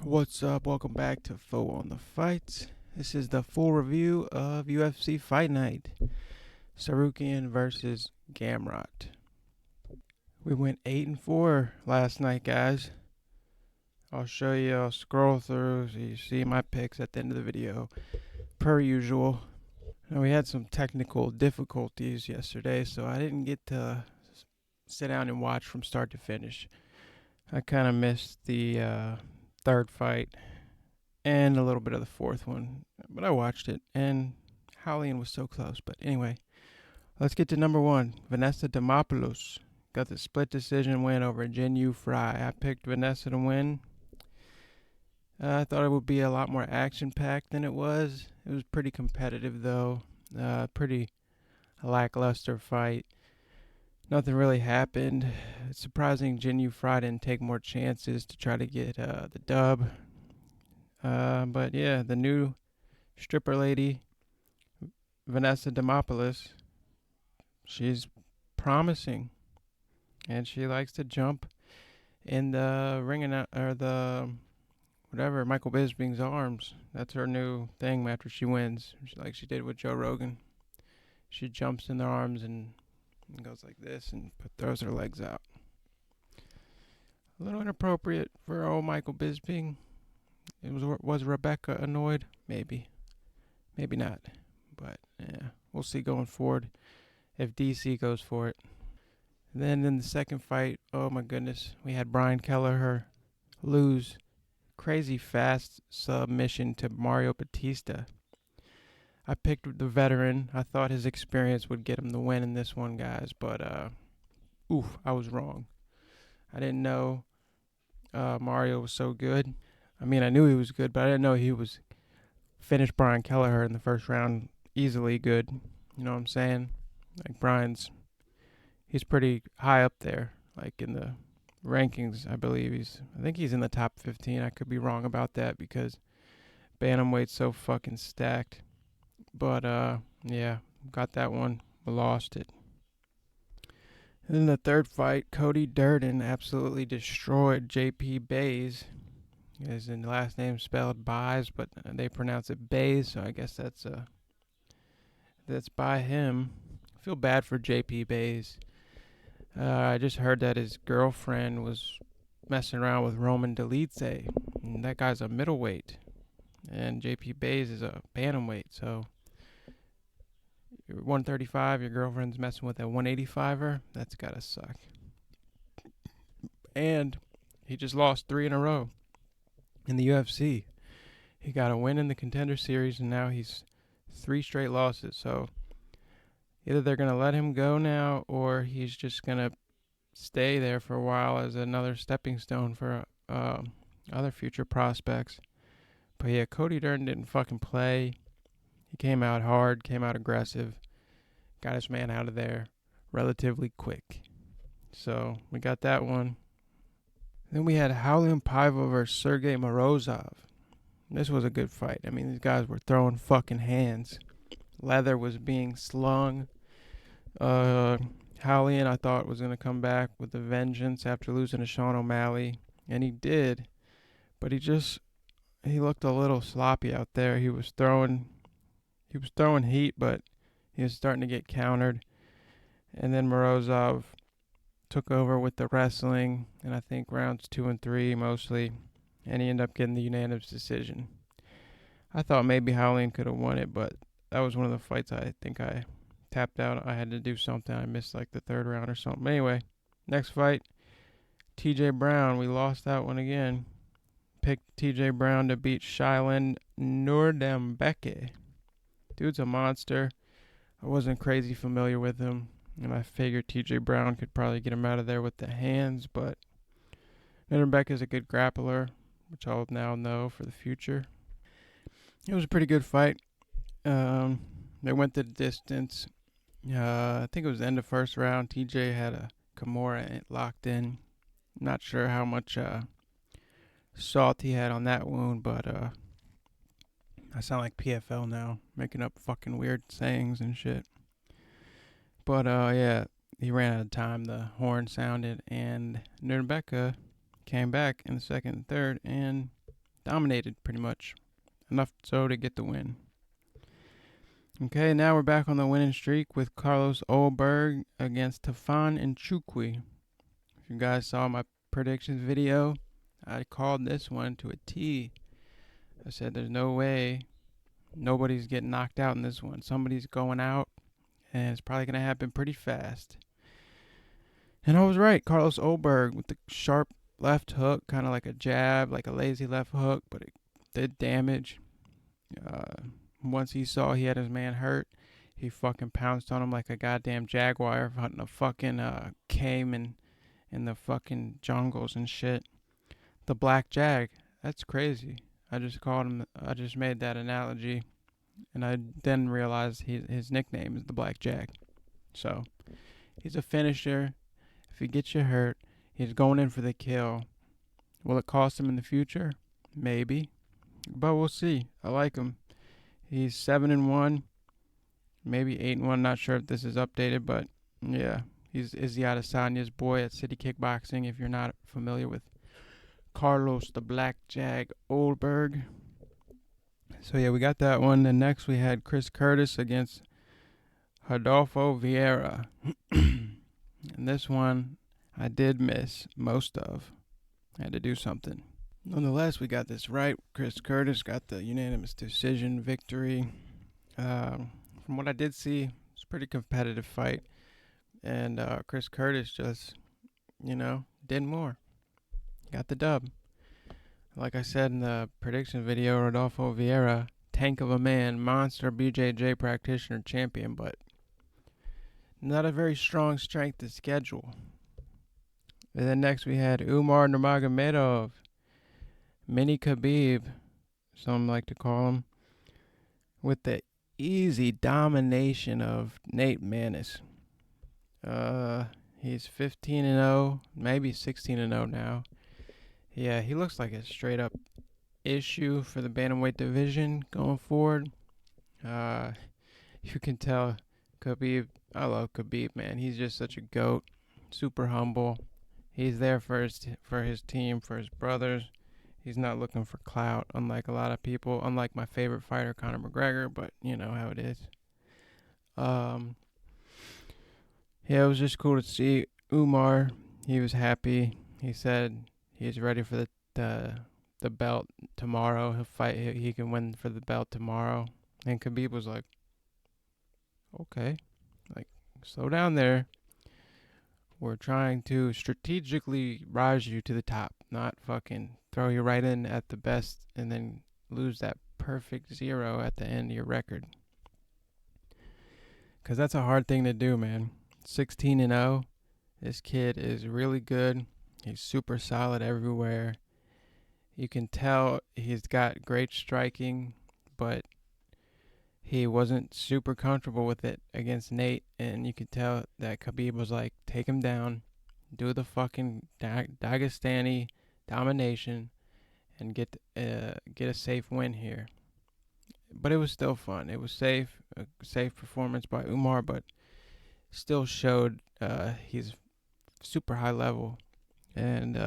What's up? Welcome back to Foeonthefights. This is the full review of UFC Fight Night. Tsarukyan versus Gamrot. We went 8-4 last night, guys. I'll show you. I'll scroll through so you see my picks at the end of the video, per usual. Now, we had some technical difficulties yesterday, so I didn't get to sit down and watch from start to finish. I kind of missed the third fight and a little bit of the fourth one, but I watched it, and Howlian was so close. But anyway, let's get to number one. Vanessa Demopoulos got the split decision win over Jin Fry. I picked Vanessa to win. I thought it would be a lot more action-packed than it was. It was pretty competitive, though. Pretty lackluster fight. Nothing really happened. It's surprising Jin Fry didn't take more chances to try to get the dub. But yeah, the new stripper lady, Vanessa Demopoulos, she's promising, and she likes to jump in the ring or the whatever Michael Bisping's arms. That's her new thing after she wins, like she did with Joe Rogan. She jumps in their arms and goes like this and throws her legs out. A little inappropriate for old Michael Bisping. Was Rebecca annoyed? Maybe not. But yeah, we'll see going forward if DC goes for it. And then in the second fight, oh my goodness, we had Brian Kelleher lose crazy fast submission to Mario Batista. I picked the veteran. I thought his experience would get him the win in this one, guys. But I was wrong. I didn't know Mario was so good. I mean, I knew he was good, but I didn't know he was finished Brian Kelleher in the first round easily good. You know what I'm saying? Like he's pretty high up there, like in the rankings. I think he's in the top 15. I could be wrong about that because bantamweight's so fucking stacked. But yeah, got that one. We lost it. And then the third fight, Cody Durden absolutely destroyed JP Bays. His last name spelled Bays, but they pronounce it Bays, so I guess that's by him. I feel bad for JP Bays. I just heard that his girlfriend was messing around with Roman Dolidze, and that guy's a middleweight, and JP Bays is a bantamweight, so you're 135, your girlfriend's messing with a 185er, that's gotta suck. And he just lost 3 in a row in the UFC. He got a win in the Contender Series, and now he's 3 straight losses. So either they're going to let him go now, or he's just going to stay there for a while as another stepping stone for other future prospects. But yeah, Cody Durden didn't fucking play. He came out hard, came out aggressive, got his man out of there relatively quick. So we got that one. Then we had Howlian Paiva versus Sergey Morozov. This was a good fight. I mean, these guys were throwing fucking hands. Leather was being slung. Howlian, I thought, was going to come back with a vengeance after losing to Sean O'Malley. And he did. But he looked a little sloppy out there. He was throwing heat, but he was starting to get countered. And then Morozov took over with the wrestling, and I think rounds 2 and 3 mostly, and he ended up getting the unanimous decision. I thought maybe Howlian could have won it, but that was one of the fights I think I tapped out. I had to do something. I missed like the third round or something. Anyway, next fight, TJ Brown. We lost that one again. Picked TJ Brown to beat Shailen Nordembeke. Dude's a monster. I wasn't crazy familiar with him, and I figured TJ Brown could probably get him out of there with the hands, but Nordembeke is a good grappler, which I'll now know for the future. It was a pretty good fight. They went the distance. I think it was the end of first round. TJ had a Kimura locked in. Not sure how much salt he had on that wound, but I sound like PFL now, making up fucking weird sayings and shit. But yeah, he ran out of time. The horn sounded, and Nordembeke came back in the second and third and Dominated pretty much. Enough so to get the win. Okay, now we're back on the winning streak with Carlos Olberg against Foeonthefights. If you guys saw my predictions video, I called this one to a T. I said there's no way nobody's getting knocked out in this one. Somebody's going out, and it's probably going to happen pretty fast. And I was right. Carlos Olberg with the sharp left hook, kind of like a jab, like a lazy left hook, but it did damage. Once he saw he had his man hurt, he fucking pounced on him like a goddamn jaguar hunting a fucking caiman in the fucking jungles and shit. The Black Jag. That's crazy. I just made that analogy, and I then realized his nickname is the Black Jag. So, he's a finisher. If he gets you hurt, he's going in for the kill. Will it cost him in the future? Maybe. But we'll see. I like him. He's 7-1, maybe 8-1. Not sure if this is updated, but yeah. He's Izzy Adesanya's boy at City Kickboxing, if you're not familiar with Carlos the Black Jag Olberg. So yeah, we got that one. And next we had Chris Curtis against Rodolfo Vieira. And this one I did miss most of. I had to do something. Nonetheless, we got this right. Chris Curtis got the unanimous decision victory. From what I did see, it's a pretty competitive fight. And Chris Curtis just, did more. Got the dub. Like I said in the prediction video, Rodolfo Vieira, tank of a man, monster BJJ practitioner champion, but not a very strong strength to schedule. And then next we had Umar Nurmagomedov, Mini Khabib, some like to call him, with the easy domination of Nate Maness. He's 15-0, maybe 16-0 now. Yeah, he looks like a straight up issue for the bantamweight division going forward. You can tell Khabib, I love Khabib, man. He's just such a goat, super humble. He's there for his team, for his brothers. He's not looking for clout, unlike a lot of people, unlike my favorite fighter, Conor McGregor, but you know how it is. Yeah, it was just cool to see Umar. He was happy. He said he's ready for the belt tomorrow. He'll fight. He can win for the belt tomorrow. And Khabib was like, okay, like, slow down there. We're trying to strategically rise you to the top, not fucking throw you right in at the best and then lose that perfect 0 at the end of your record. Because that's a hard thing to do, man. 16-0. This kid is really good. He's super solid everywhere. You can tell he's got great striking, but he wasn't super comfortable with it against Nate, and you could tell that Khabib was like, take him down, do the fucking Dagestani domination, and get a safe win here. But it was still fun. It was safe, a safe performance by Umar, but still showed he's super high level, and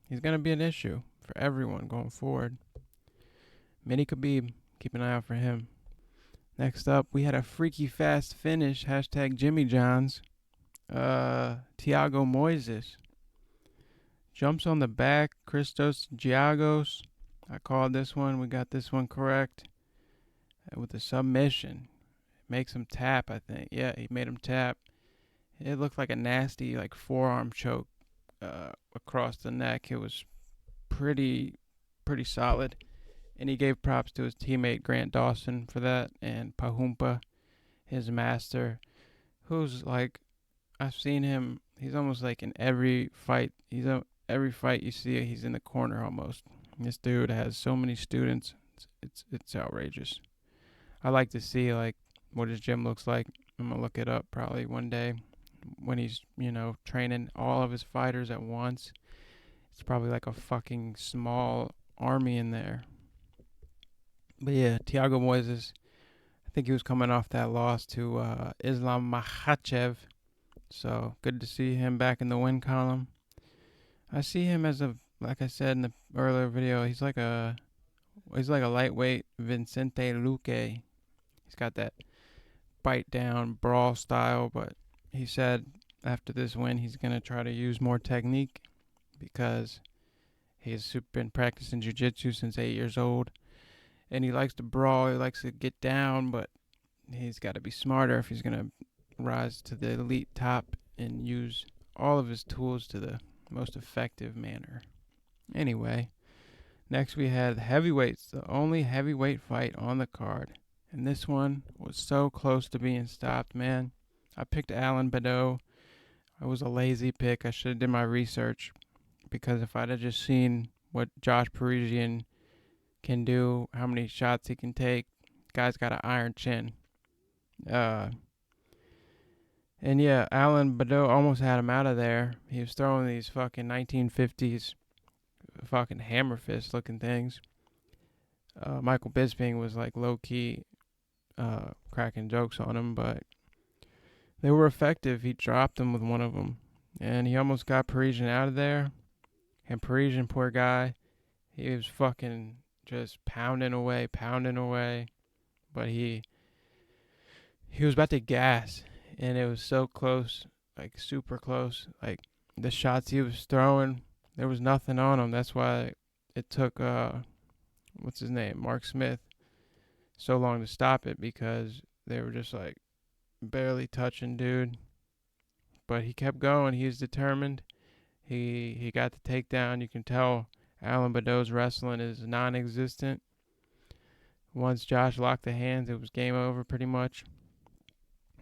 he's going to be an issue for everyone going forward. Mini Khabib, keep an eye out for him. Next up, we had a freaky fast finish, hashtag Jimmy Johns. Thiago Moises jumps on the back, Christos Giagos. I called this one. We got this one correct with the submission. Makes him tap, I think. Yeah, he made him tap. It looked like a nasty, like, forearm choke across the neck. It was pretty solid. And he gave props to his teammate Grant Dawson for that, and Pahumpa, his master, who's like, I've seen him. He's almost like in every fight. Every fight you see, he's in the corner almost. This dude has so many students. It's outrageous. I like to see like what his gym looks like. I'm gonna look it up probably one day when he's training all of his fighters at once. It's probably like a fucking small army in there. But yeah, Thiago Moises, I think he was coming off that loss to Islam Makhachev. So good to see him back in the win column. I see him as a like I said in the earlier video, he's like a lightweight Vicente Luque. He's got that bite down brawl style, but he said after this win he's gonna try to use more technique because he's been practicing jiu-jitsu since 8 years old, and he likes to brawl. He likes to get down, but he's got to be smarter if he's gonna rise to the elite top and use all of his tools to the most effective manner. Anyway, next we had heavyweights, the only heavyweight fight on the card. And this one was so close to being stopped, man. I picked Alan Badeau. It was a lazy pick. I should have did my research, because if I'd have just seen what Josh Parisian can do, how many shots he can take, guy's got an iron chin. And yeah, Alan Badeau almost had him out of there. He was throwing these fucking 1950s fucking hammer fist looking things. Michael Bisping was like low key cracking jokes on him, but they were effective. He dropped him with one of them, and he almost got Parisian out of there. And Parisian, poor guy, he was fucking just pounding away, but he was about to gas, and it was so close, like super close. Like the shots he was throwing, there was nothing on him. That's why it took what's his name, Mark Smith, so long to stop it, because they were just like barely touching dude. But he kept going. He was determined. He got the takedown. You can tell Alan Badeau's wrestling is non-existent. Once Josh locked the hands, it was game over pretty much.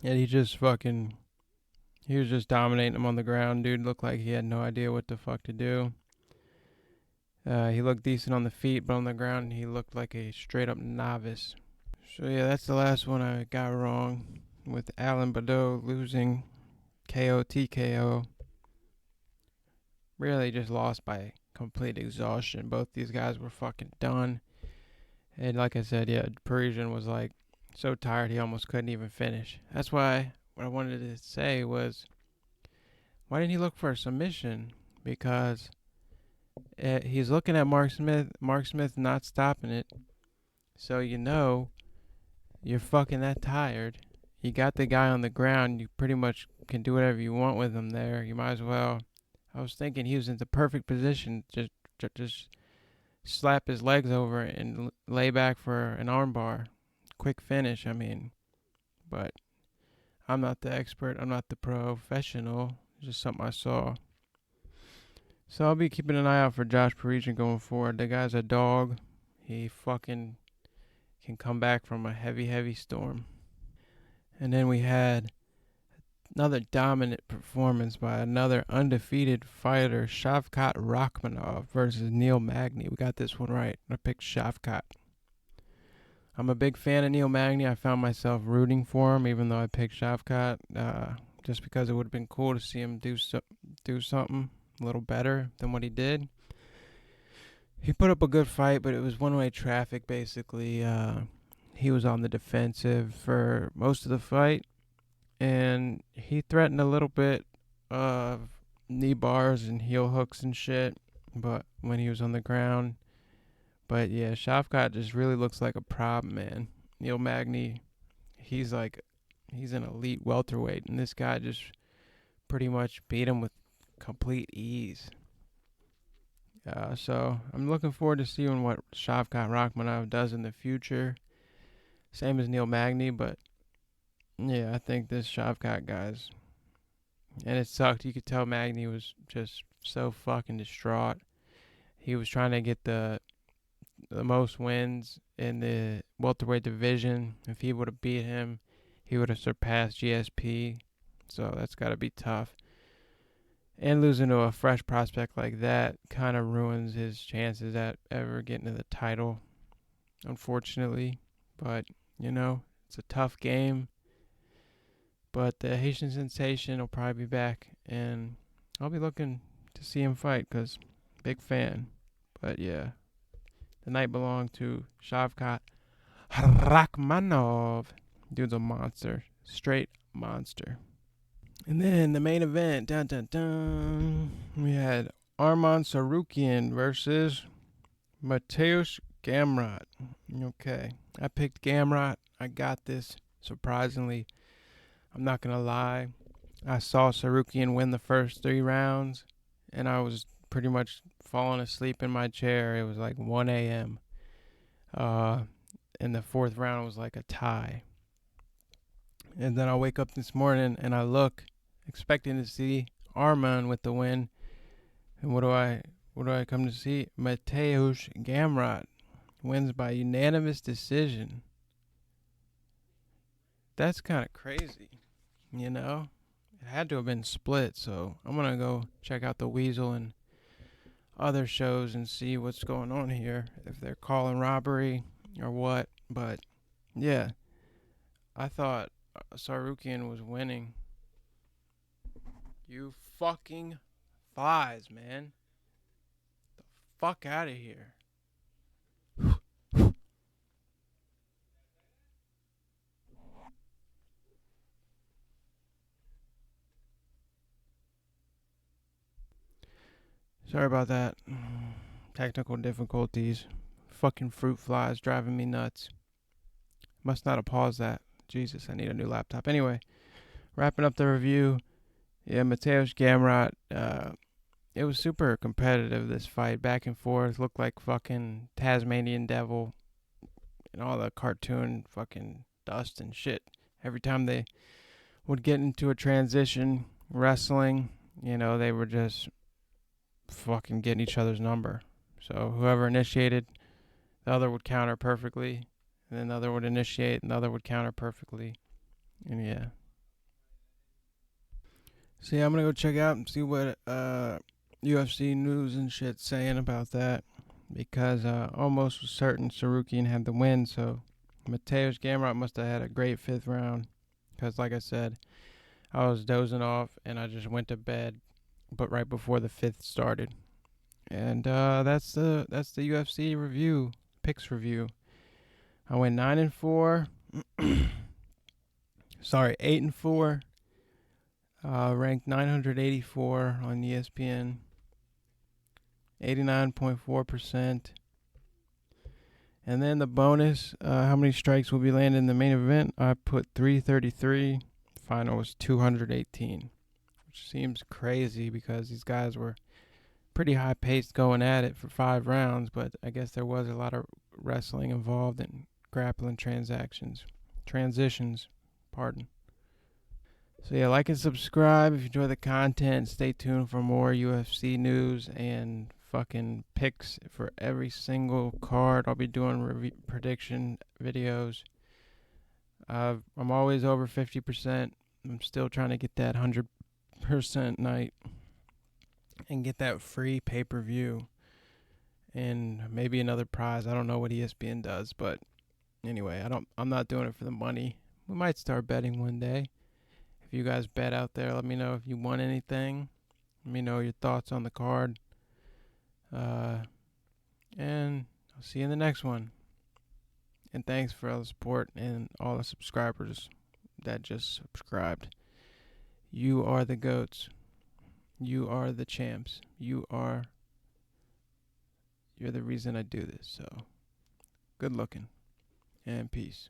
And he was just dominating him on the ground. Dude looked like he had no idea what the fuck to do. He looked decent on the feet, but on the ground he looked like a straight up novice. So yeah, that's the last one I got wrong, with Alan Badeau losing KO TKO. Really just lost by complete exhaustion. Both these guys were fucking done. And like I said, yeah, Parisian was like so tired he almost couldn't even finish. That's why what I wanted to say was, why didn't he look for a submission? Because he's looking at Mark Smith not stopping it. So you're fucking that tired. You got the guy on the ground. You pretty much can do whatever you want with him there. You might as well. I was thinking he was in the perfect position. Just slap his legs over and lay back for an armbar. Quick finish, I mean. But I'm not the expert. I'm not the professional. It's just something I saw. So I'll be keeping an eye out for Josh Parisian going forward. The guy's a dog. He fucking can come back from a heavy, heavy storm. And then we had another dominant performance by another undefeated fighter, Shavkat Rakhmonov versus Neil Magny. We got this one right. I picked Shavkat. I'm a big fan of Neil Magny. I found myself rooting for him, even though I picked Shavkat, just because it would have been cool to see him do something a little better than what he did. He put up a good fight, but it was one-way traffic, basically. He was on the defensive for most of the fight, and he threatened a little bit of knee bars and heel hooks and shit, but when he was on the ground. But yeah, Shavkat just really looks like a problem, man. Neil Magny, he's an elite welterweight, and this guy just pretty much beat him with complete ease. So I'm looking forward to seeing what Shavkat Rakhmonov does in the future. Same as Neil Magny, but yeah, I think this Shavkat guy's... And it sucked. You could tell Magny was just so fucking distraught. He was trying to get the most wins in the welterweight division. If he would have beat him, he would have surpassed GSP. So that's got to be tough. And losing to a fresh prospect like that kind of ruins his chances at ever getting to the title, unfortunately. But, it's a tough game. But the Haitian Sensation will probably be back, and I'll be looking to see him fight because big fan. But yeah, the night belonged to Shavkat Rakhmonov. Dude's a monster. Straight monster. And then the main event, we had Tsarukyan versus PicksReview. Okay, I picked Gamrot. I got this. Surprisingly, I'm not gonna lie. I saw Tsarukyan win the first 3 rounds, and I was pretty much falling asleep in my chair. It was like 1 a.m. And the fourth round was like a tie. And then I wake up this morning and I look, expecting to see Arman with the win. And what do I come to see? PicksReview wins by unanimous decision. That's kind of crazy, you know? It had to have been split, so I'm going to go check out the Weasel and other shows and see what's going on here, if they're calling robbery or what. But yeah, I thought Tsarukyan was winning. You fucking flies, man. The fuck out of here. Sorry about that. Technical difficulties. Fucking fruit flies driving me nuts. Must not have paused that. Jesus, I need a new laptop. Anyway, wrapping up the review. Yeah, FightNight. It was super competitive, this fight. Back and forth. Looked like fucking Tasmanian Devil and all the cartoon fucking dust and shit. Every time they would get into a transition wrestling, they were just fucking getting each other's number. So whoever initiated, the other would counter perfectly. And then the other would initiate and the other would counter perfectly. And yeah. So yeah, I'm gonna go check out and see what UFC news and shit saying about that. Because almost was certain Tsarukyan had the win, so FightNight must have had a great fifth round. Because like I said, I was dozing off and I just went to bed, but right before the fifth started. And that's the UFC review, picks review. I went 9-4. Sorry, 8-4. Ranked 984 on ESPN. 89.4%. And then the bonus, how many strikes will be landed in the main event? I put 333. Final was 218, which seems crazy because these guys were pretty high paced going at it for 5 rounds, but I guess there was a lot of wrestling involved in grappling transitions, pardon. So yeah, like and subscribe if you enjoy the content. Stay tuned for more UFC news and fucking picks for every single card. I'll be doing prediction videos. I'm always over 50%. I'm still trying to get that 100% night and get that free pay-per-view and maybe another prize. I don't know what ESPN does, but anyway, I'm not doing it for the money. We might start betting one day. If you guys bet out there, let me know if you won anything. Let me know your thoughts on the card. And I'll see you in the next one. And thanks for all the support and all the subscribers that just subscribed. You are the GOATs. You are the champs. You're the reason I do this. So, good looking and peace.